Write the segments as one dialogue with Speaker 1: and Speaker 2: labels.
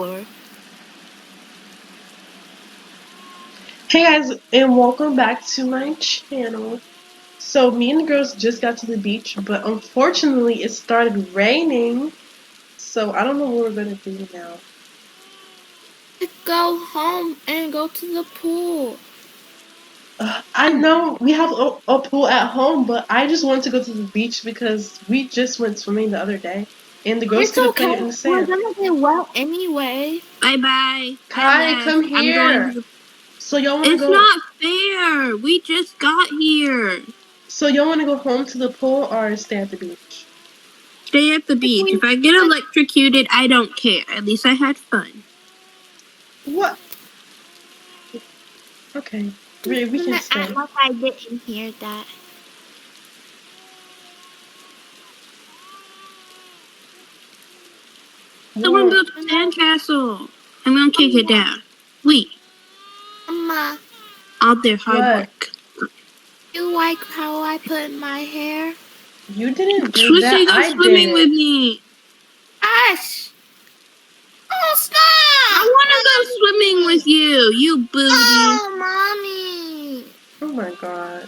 Speaker 1: power.
Speaker 2: Hey guys, and welcome back to my channel. So me and the girls just got to the beach, but unfortunately it started raining. So I don't know what we're gonna do now.
Speaker 1: Go home and go to the pool.
Speaker 2: I know we have a pool at home, but I just want to go to the beach because we just went swimming the other day, and the girls
Speaker 1: It's
Speaker 2: could have played
Speaker 1: okay.
Speaker 2: in the
Speaker 1: We're
Speaker 2: sand.
Speaker 1: gonna get wet anyway.
Speaker 3: Bye-bye. I
Speaker 2: Kai,
Speaker 3: left.
Speaker 2: come
Speaker 3: I'm going to
Speaker 2: here.
Speaker 3: the...
Speaker 2: So y'all wanna
Speaker 3: It's
Speaker 2: go?
Speaker 3: not fair. We just got here.
Speaker 2: So y'all wanna go home to the pool or stay at the beach?
Speaker 3: Stay at the beach. If I get electrocuted, I don't care. At least I had fun.
Speaker 2: What? Okay, we
Speaker 1: I'm
Speaker 2: can
Speaker 1: gonna act
Speaker 2: stay.
Speaker 1: like I didn't hear that.
Speaker 3: Someone
Speaker 2: Well,
Speaker 3: built a sandcastle. I'm gonna kick it down. Wait,
Speaker 1: Mama,
Speaker 3: all their hard
Speaker 2: what?
Speaker 3: work.
Speaker 1: you like how I put my hair?
Speaker 2: You didn't do that.
Speaker 3: Swissy, go
Speaker 2: I did
Speaker 3: swimming with
Speaker 2: it.
Speaker 3: me.
Speaker 1: Ash! Oh,
Speaker 3: I
Speaker 1: stop!
Speaker 3: wanna go swimming
Speaker 1: Mommy!
Speaker 3: with you, you booty.
Speaker 1: Oh, Mommy!
Speaker 2: Oh my god.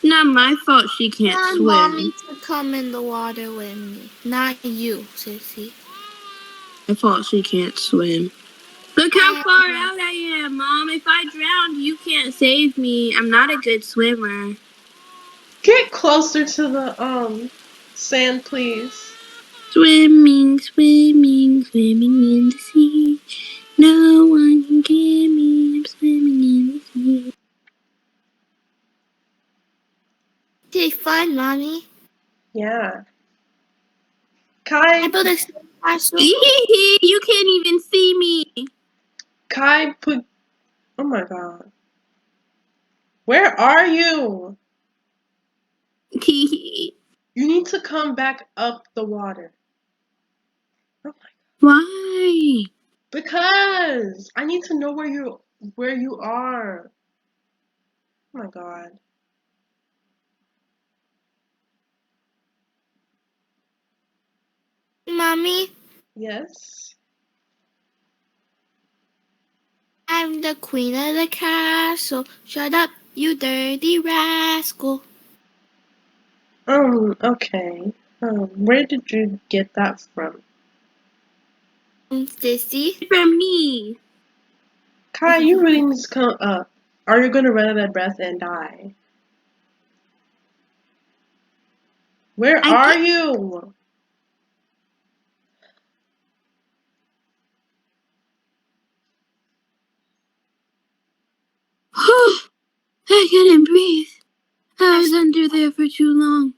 Speaker 3: Not my fault she
Speaker 1: I
Speaker 3: can't
Speaker 1: want Mommy
Speaker 3: swim.
Speaker 1: to come in the water with me. Not you, sissy.
Speaker 3: My fault she can't swim. Look how far out I am, Mom. If I drown, you can't save me. I'm not a good swimmer.
Speaker 2: Get closer to the sand, please.
Speaker 3: Swimming, swimming, swimming in the sea. No one can get me. I'm swimming in the sea.
Speaker 1: Okay, fine, Mommy.
Speaker 2: Yeah.
Speaker 1: I
Speaker 2: Kai,
Speaker 1: built a sandcastle.
Speaker 3: You can't even see me.
Speaker 2: Kai, put. Oh my god. Where are you? You need to come back up the water. Oh my.
Speaker 3: Why?
Speaker 2: Because I need to know where you are. Oh my god.
Speaker 1: Mommy,
Speaker 2: Yes.
Speaker 1: I'm the queen of the castle. Shut up, you dirty rascal.
Speaker 2: Okay. Where did you get that from?
Speaker 1: Sissy.
Speaker 3: From me.
Speaker 2: Kai, you really need to come up. Or you're gonna run out of breath and die. Where
Speaker 1: I
Speaker 2: are
Speaker 1: get.
Speaker 2: you?
Speaker 3: I couldn't breathe. I was under there for too long.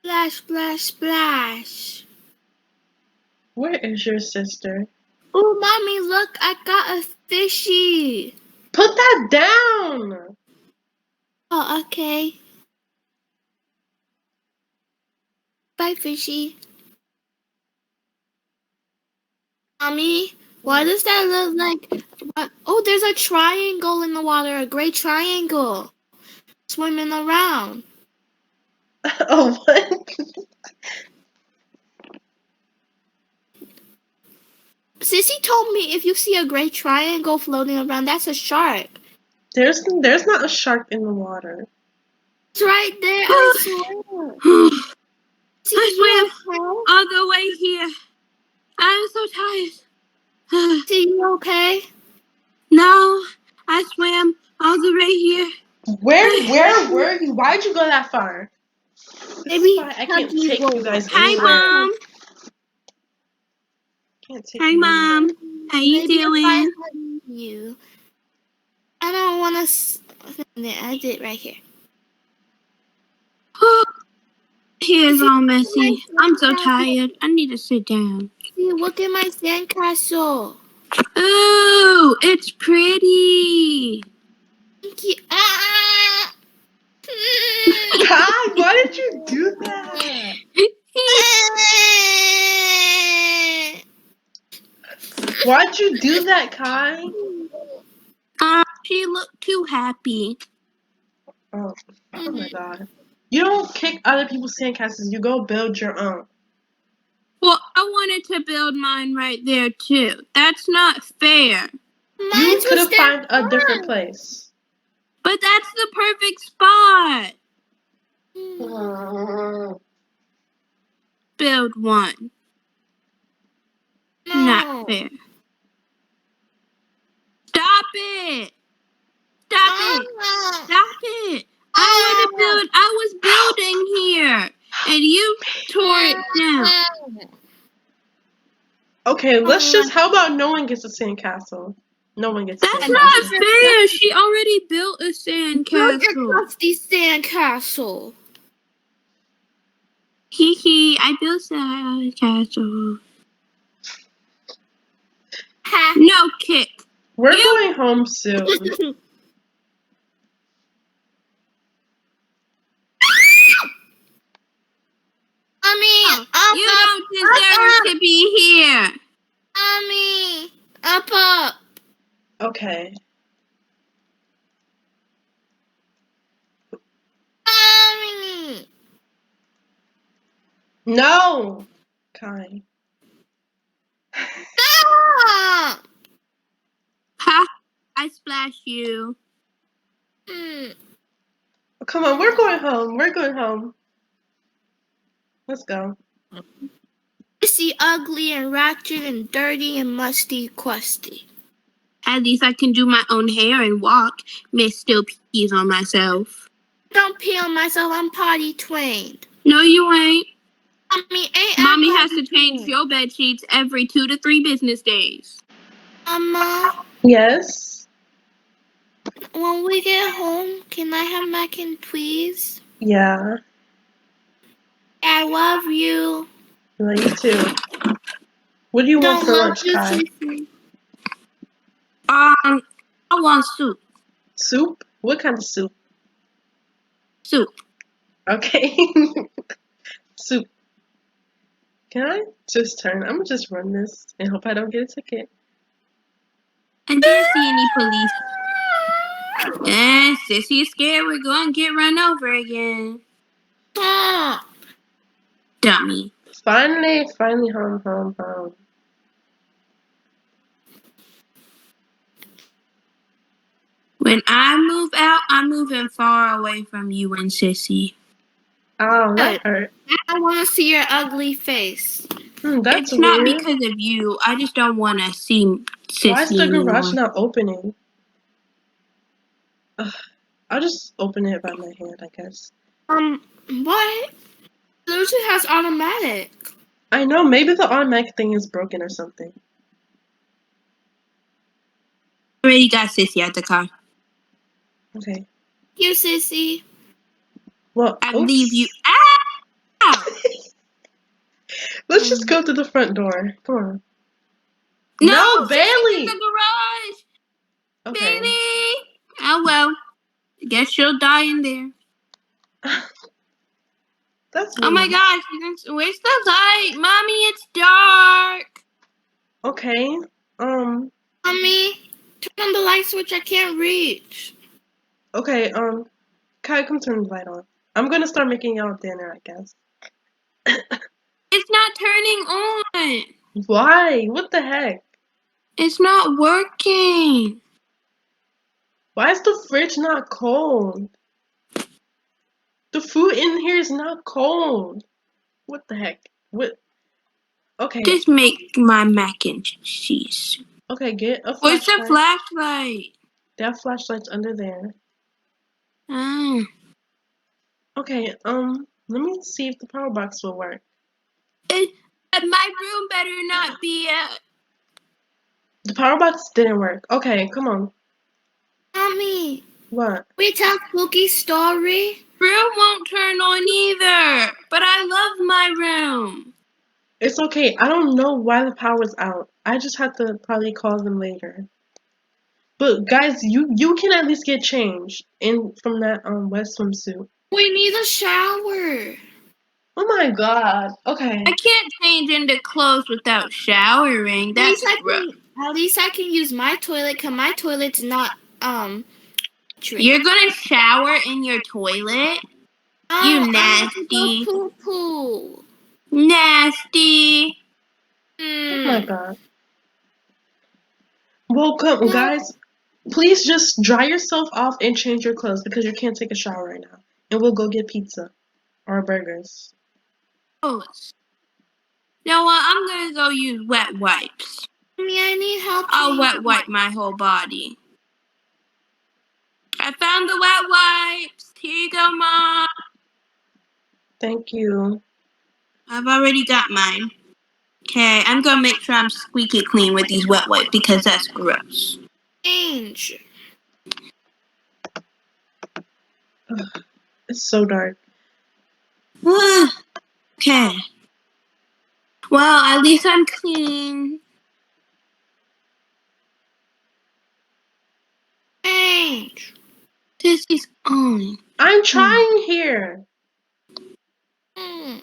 Speaker 1: Splash, splash, splash.
Speaker 2: Where is your sister?
Speaker 1: Oh, Mommy, look, I got a fishy.
Speaker 2: Put that down!
Speaker 1: Oh, okay. Bye, fishy. Mommy, why does that look like... What? Oh, there's a triangle in the water, a gray triangle. Swimming around.
Speaker 2: Oh, what?
Speaker 1: Sissy told me if you see a gray triangle floating around, that's a shark.
Speaker 2: There's not a shark in the water.
Speaker 1: It's right there, I swear. See,
Speaker 3: I
Speaker 1: you
Speaker 3: swam
Speaker 1: okay?
Speaker 3: all the way here. I'm so tired.
Speaker 1: See, you okay?
Speaker 3: No, I swam all the way here.
Speaker 2: Where were you? Why'd you go that far? This is
Speaker 1: Maybe
Speaker 2: why I
Speaker 1: help
Speaker 2: can't
Speaker 1: you
Speaker 2: take you
Speaker 1: go.
Speaker 2: guys
Speaker 3: Hi,
Speaker 2: anywhere.
Speaker 3: Mom.
Speaker 2: Can't take
Speaker 3: Hi,
Speaker 2: you anywhere.
Speaker 3: Mom. How you
Speaker 1: Maybe if I
Speaker 3: doing?
Speaker 1: hug you. I don't want to. I did right here.
Speaker 3: Here's
Speaker 1: See,
Speaker 3: all
Speaker 1: my
Speaker 3: messy. I'm so
Speaker 1: sandcastle.
Speaker 3: tired. I need to sit down.
Speaker 1: See, look at my sandcastle.
Speaker 3: Ooh, it's pretty.
Speaker 1: Thank you. Ah!
Speaker 2: Kai, why did you do that? Why'd you do that, Kai?
Speaker 3: She looked too happy.
Speaker 2: Oh my god. You don't kick other people's sandcastles, you go build your own.
Speaker 3: Well, I wanted to build mine right there too. That's not fair.
Speaker 2: You could have found a different place.
Speaker 3: But that's the perfect spot. Build one.
Speaker 1: No.
Speaker 3: Not fair. Stop it! Stop it! Stop it! I was building here, and you tore it down.
Speaker 2: Okay, let's just. How about no one gets a sandcastle? No one gets.
Speaker 3: That's not fair. She already built a
Speaker 1: Build your
Speaker 3: sandcastle.
Speaker 1: crusty sandcastle.
Speaker 3: Hee hee. I built a sandcastle. No kick.
Speaker 2: We're going home soon.
Speaker 3: You don't deserve to be here.
Speaker 1: Mommy, up.
Speaker 2: Okay.
Speaker 1: Mommy.
Speaker 2: No. Kai.
Speaker 1: Stop.
Speaker 3: Ha! I splash you.
Speaker 2: Come on, we're going home. We're going home. Let's go.
Speaker 1: You see ugly and ratchet and dirty and musty crusty.
Speaker 3: At least I can do my own hair and walk. Miss still pees on myself.
Speaker 1: Don't pee on myself, I'm potty trained.
Speaker 3: No, you ain't.
Speaker 1: Mommy
Speaker 3: has to change your bed sheets every 2 to 3 business days.
Speaker 1: Mama,
Speaker 2: Yes.
Speaker 1: when we get home, can I have mac and cheese?
Speaker 2: Yeah.
Speaker 1: I love you.
Speaker 2: I love you too. What do you want for lunch, Kai?
Speaker 3: I want soup.
Speaker 2: Soup? What kind of soup?
Speaker 3: Soup.
Speaker 2: Okay. Soup. Can I just turn? I'm gonna just run this and hope I don't get a ticket.
Speaker 3: I didn't see any police. Sissy is scared we're going to get run over again. Dummy.
Speaker 2: Finally home.
Speaker 3: When I move out, I'm moving far away from you and Sissy.
Speaker 2: Oh, that hurt.
Speaker 1: I want to see your ugly face.
Speaker 2: That's
Speaker 3: it's not
Speaker 2: weird.
Speaker 3: because of you. I just don't want to see Sissy
Speaker 2: Why is the garage
Speaker 3: anymore.
Speaker 2: not opening? I'll just open it by my hand, I guess.
Speaker 1: What? Lucy has automatic.
Speaker 2: I know, maybe the automatic thing is broken or something.
Speaker 3: Already got Sissy at the car.
Speaker 2: Okay.
Speaker 1: You, Sissy.
Speaker 2: Well,
Speaker 3: I leave you. Ow!
Speaker 2: Let's just go to the front door. Come on.
Speaker 3: No,
Speaker 2: Bailey!
Speaker 3: in the garage.
Speaker 2: Okay.
Speaker 3: Bailey! Oh well. Guess she'll die in there.
Speaker 2: That's
Speaker 3: Oh my gosh, where's the light? Mommy, it's dark.
Speaker 2: Okay.
Speaker 1: Mommy, turn on the light switch. I can't reach.
Speaker 2: Okay, Kai, come turn the light on. I'm gonna start making y'all dinner, I guess.
Speaker 3: It's not turning on.
Speaker 2: Why? What the heck?
Speaker 3: It's not working.
Speaker 2: Why is the fridge not cold? The food in here is not cold. What the heck? What? Okay.
Speaker 3: Just make my mac and cheese.
Speaker 2: Okay, get a flashlight.
Speaker 3: Where's the flashlight?
Speaker 2: That flashlight's under there.
Speaker 3: Ah.
Speaker 2: Okay, let me see if the power box will work.
Speaker 3: My room better not be
Speaker 2: The power box didn't work. Okay, come on.
Speaker 1: Mommy.
Speaker 2: What?
Speaker 1: We tell spooky story.
Speaker 3: Room won't turn on either. But I love my room.
Speaker 2: It's okay. I don't know why the power's out. I just have to probably call them later. But guys, you can at least get changed from that wet swimsuit.
Speaker 1: We need a shower.
Speaker 2: Oh my god. Okay.
Speaker 3: I can't change into clothes without showering. That's gross.
Speaker 1: At least I can use my toilet because my toilet's not
Speaker 3: You're gonna shower in your toilet? You nasty.
Speaker 1: Poo-poo.
Speaker 3: Nasty.
Speaker 2: my god. Well, come,
Speaker 1: No.
Speaker 2: guys, please just dry yourself off and change your clothes because you can't take a shower right now. And we'll go get pizza or burgers.
Speaker 3: Oh, you know what? I'm gonna go use wet wipes.
Speaker 1: Mommy, I need help.
Speaker 3: I'll wet wipe my whole body. I found the wet wipes. Here you go, Mom.
Speaker 2: Thank you.
Speaker 3: I've already got mine. Okay, I'm gonna make sure I'm squeaky clean with these wet wipes because that's gross.
Speaker 1: Change.
Speaker 2: It's so dark.
Speaker 3: Okay. Well, at least I'm clean.
Speaker 1: Change.
Speaker 3: This is on.
Speaker 2: I'm trying here.
Speaker 1: Hmm.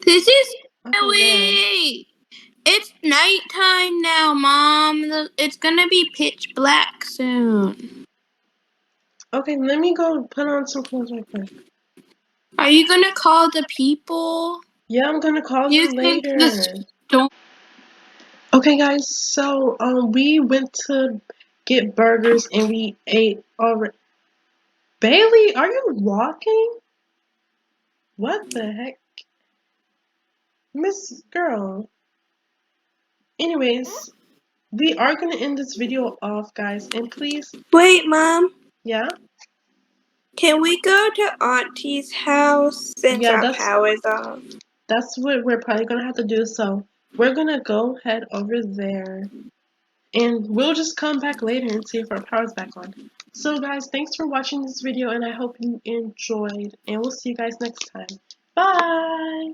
Speaker 3: This is
Speaker 2: Okay,
Speaker 3: Ellie. It's nighttime now, Mom. It's gonna be pitch black soon.
Speaker 2: okay, let me go put on some clothes right quick.
Speaker 3: Are you gonna call the people?
Speaker 2: Yeah, I'm gonna call
Speaker 3: You
Speaker 2: them
Speaker 3: think the
Speaker 2: later.
Speaker 3: storm?
Speaker 2: Okay, guys, so we went to get burgers and we ate already. Bailey, are you walking? What the heck? Miss Girl. Anyways, we are gonna end this video off, guys, and please,
Speaker 3: Wait, Mom.
Speaker 2: yeah?
Speaker 3: Can we go to Auntie's house since
Speaker 2: Yeah,
Speaker 3: our
Speaker 2: that's
Speaker 3: power's off?
Speaker 2: that's what we're probably gonna have to do. So we're gonna go head over there and we'll just come back later and see if our power's back on. So guys, thanks for watching this video and I hope you enjoyed and we'll see you guys next time. Bye!